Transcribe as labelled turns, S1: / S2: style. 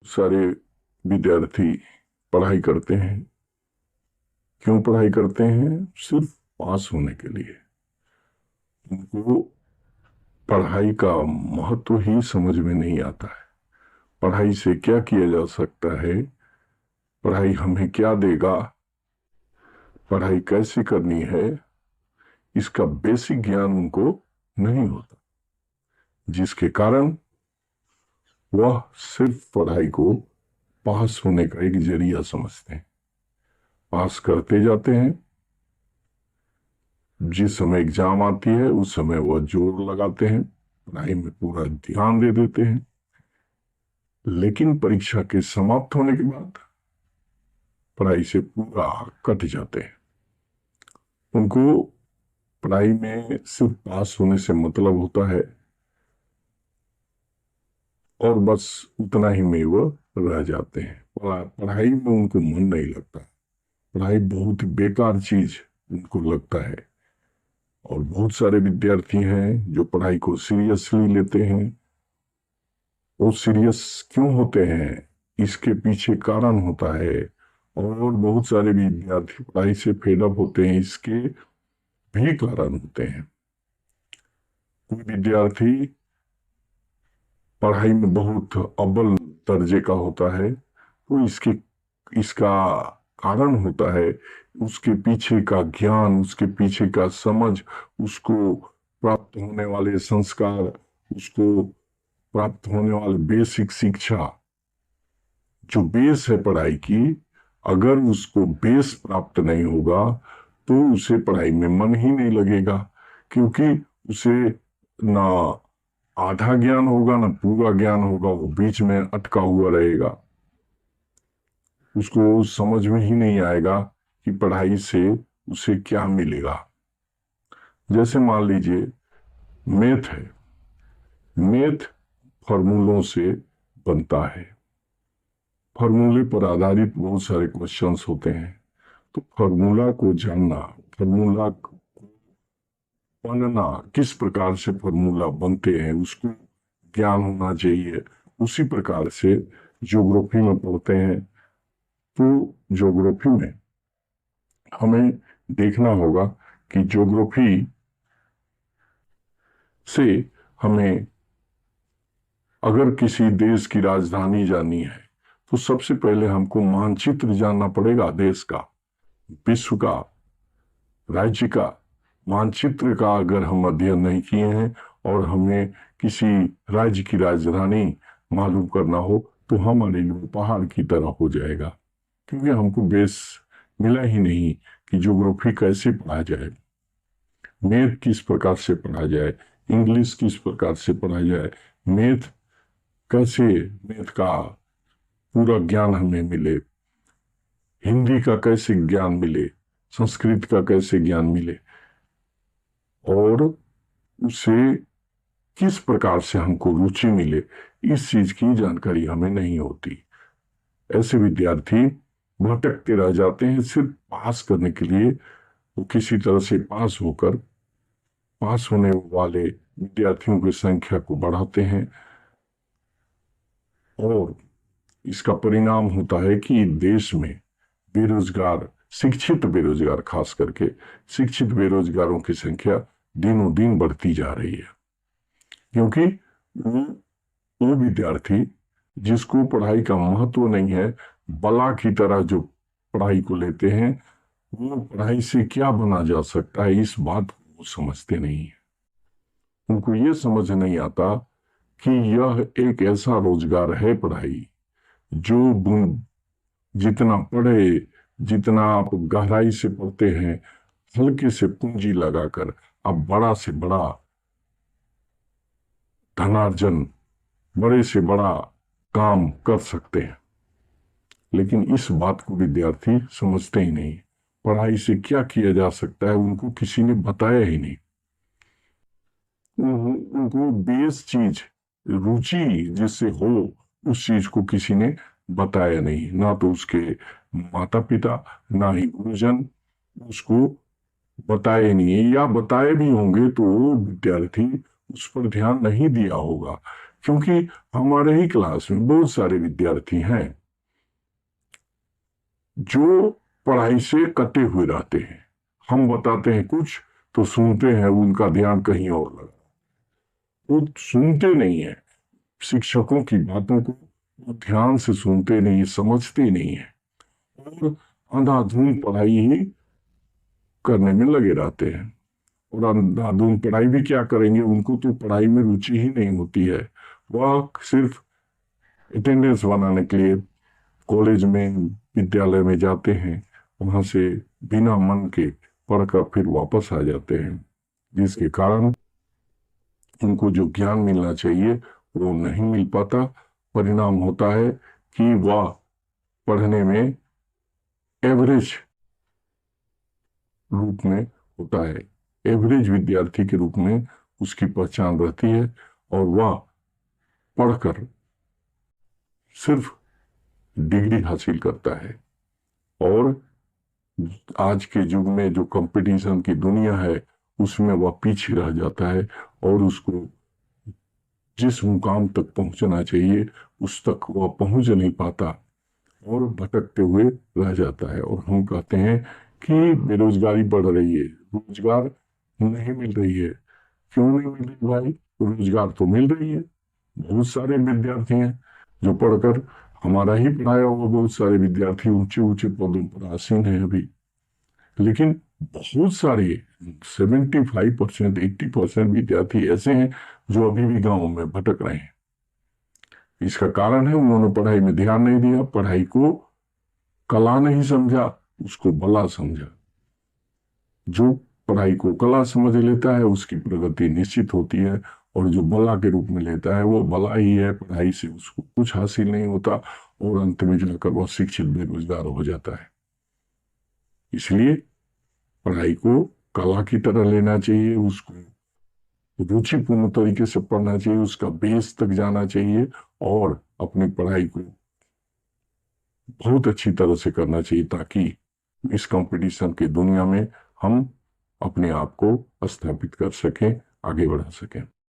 S1: सारे विद्यार्थी पढ़ाई करते हैं। क्यों पढ़ाई करते हैं? सिर्फ पास होने के लिए। उनको पढ़ाई का महत्व ही समझ में नहीं आता है। पढ़ाई से क्या किया जा सकता है, पढ़ाई हमें क्या देगा, पढ़ाई कैसे करनी है, इसका बेसिक ज्ञान उनको नहीं होता, जिसके कारण वह सिर्फ पढ़ाई को पास होने का एक जरिया समझते हैं। पास करते जाते हैं। जिस समय एग्जाम आती है उस समय वह जोर लगाते हैं, पढ़ाई में पूरा ध्यान दे देते हैं। लेकिन परीक्षा के समाप्त होने के बाद पढ़ाई से पूरा कट जाते हैं। उनको पढ़ाई में सिर्फ पास होने से मतलब होता है और बस उतना ही में वो रह जाते हैं। पढ़ाई में उनको मन नहीं लगता। पढ़ाई बहुत ही बेकार चीज उनको लगता है। और बहुत सारे विद्यार्थी हैं जो पढ़ाई को सीरियसली लेते हैं। वो सीरियस क्यों होते हैं, इसके पीछे कारण होता है। और बहुत सारे विद्यार्थी पढ़ाई से फेड अप होते हैं, इसके भी कारण होते हैं। कोई विद्यार्थी पढ़ाई में बहुत अव्वल दर्जे का होता है तो इसका कारण होता है उसके पीछे का ज्ञान, उसके पीछे का समझ, उसको प्राप्त होने वाले संस्कार, उसको प्राप्त होने वाले बेसिक शिक्षा, जो बेस है पढ़ाई की। अगर उसको बेस प्राप्त नहीं होगा तो उसे पढ़ाई में मन ही नहीं लगेगा, क्योंकि उसे ना आधा ज्ञान होगा ना पूरा ज्ञान होगा, वो बीच में अटका हुआ रहेगा। उसको समझ में ही नहीं आएगा कि पढ़ाई से उसे क्या मिलेगा। जैसे मान लीजिए मैथ है। मैथ फॉर्मूलों से बनता है। फॉर्मूले पर आधारित बहुत सारे क्वेश्चंस होते हैं। तो फॉर्मूला को जानना, फॉर्मूला बनना, किस प्रकार से फॉर्मूला बनते हैं उसको ज्ञान होना चाहिए। उसी प्रकार से ज्योग्राफी में पढ़ते हैं तो ज्योग्राफी में हमें देखना होगा कि ज्योग्राफी से हमें अगर किसी देश की राजधानी जाननी है तो सबसे पहले हमको मानचित्र जानना पड़ेगा देश का, विश्व का, राज्य का। मानचित्र का अगर हम अध्ययन नहीं किए हैं और हमें किसी राज्य की राजधानी मालूम करना हो तो हमारे लिए पहाड़ की तरह हो जाएगा, क्योंकि हमको बेस मिला ही नहीं कि ज्योग्राफी कैसे पढ़ा जाए, मैथ किस प्रकार से पढ़ा जाए, इंग्लिश किस प्रकार से पढ़ा जाए, मैथ कैसे, मैथ का पूरा ज्ञान हमें मिले, हिंदी का कैसे ज्ञान मिले, संस्कृत का कैसे ज्ञान मिले, और उसे किस प्रकार से हमको रुचि मिले, इस चीज की जानकारी हमें नहीं होती। ऐसे विद्यार्थी भटकते रह जाते हैं। सिर्फ पास करने के लिए वो किसी तरह से पास होकर पास होने वाले विद्यार्थियों की संख्या को बढ़ाते हैं और इसका परिणाम होता है कि देश में बेरोजगार, शिक्षित बेरोजगार, खास करके शिक्षित बेरोजगारों की संख्या दिनों दिन बढ़ती जा रही है। क्योंकि वो विद्यार्थी जिसको पढ़ाई का महत्व नहीं है, बला की तरह जो पढ़ाई को लेते हैं, वो पढ़ाई से क्या बना जा सकता है इस बात को वो समझते नहीं है। उनको ये समझ नहीं आता कि यह एक ऐसा रोजगार है पढ़ाई, जो जितना पढ़े, जितना आप गहराई से पढ़ते हैं, हल्के से पूंजी लगाकर आप बड़ा से बड़ा धनार्जन, बड़े से बड़ा काम कर सकते हैं। लेकिन इस बात को विद्यार्थी समझते ही नहीं। पढ़ाई से क्या किया जा सकता है उनको किसी ने बताया ही नहीं। उनको बेस चीज, रुचि जिससे हो, उस चीज को किसी ने बताया नहीं। ना तो उसके माता पिता, ना ही गुरुजन उसको बताए नहीं है, या बताए भी होंगे तो वो विद्यार्थी उस पर ध्यान नहीं दिया होगा। क्योंकि हमारे ही क्लास में बहुत सारे विद्यार्थी हैं जो पढ़ाई से कटे हुए रहते हैं। हम बताते हैं कुछ तो सुनते हैं, उनका ध्यान कहीं और लगा, वो सुनते नहीं है शिक्षकों की बातों को, वो ध्यान से सुनते नहीं, समझते नहीं है और अंधाधुंध पढ़ाई ही करने में लगे रहते हैं। और अंधाधुंध पढ़ाई भी क्या करेंगे, उनको तो पढ़ाई में रुचि ही नहीं होती है। वह सिर्फ अटेंडेंस बनाने के लिए कॉलेज में, विद्यालय में जाते हैं, वहां से बिना मन के पढ़कर फिर वापस आ जाते हैं, जिसके कारण उनको जो ज्ञान मिलना चाहिए वो नहीं मिल पाता। परिणाम होता है कि वह पढ़ने में एवरेज रूप में होता है, एवरेज विद्यार्थी के रूप में उसकी पहचान रहती है और वह पढ़कर सिर्फ डिग्री हासिल करता है। और आज के युग में जो कंपटीशन की दुनिया है उसमें वह पीछे रह जाता है और उसको जिस मुकाम तक पहुंचना चाहिए उस तक वह पहुंच नहीं पाता और भटकते हुए रह जाता है। और हम कहते हैं कि बेरोजगारी बढ़ रही है, रोजगार नहीं मिल रही है। क्यों नहीं मिल रही भाई? रोजगार तो मिल रही है। बहुत सारे विद्यार्थी हैं जो पढ़कर, हमारा ही पढ़ाया हुआ बहुत सारे विद्यार्थी ऊंचे ऊंचे पदों पर आसीन है अभी, लेकिन बहुत सारे 75%, 80% विद्यार्थी ऐसे हैं जो अभी भी गांव में भटक रहे हैं। इसका कारण है उन्होंने पढ़ाई में ध्यान नहीं दिया, पढ़ाई को कला नहीं समझा, उसको बला समझा। जो पढ़ाई को कला समझ लेता है उसकी प्रगति निश्चित होती है, और जो बला के रूप में लेता है वो बला ही है, पढ़ाई से उसको कुछ हासिल नहीं होता और अंत में जाकर वह शिक्षित बेरोजगार हो जाता है। इसलिए पढ़ाई को कला की तरह लेना चाहिए, उसको रुचिपूर्ण तरीके से पढ़ना चाहिए, उसका बेस तक जाना चाहिए और अपनी पढ़ाई को बहुत अच्छी तरह से करना चाहिए ताकि इस कंपटीशन की दुनिया में हम अपने आप को स्थापित कर सकें, आगे बढ़ा सकें।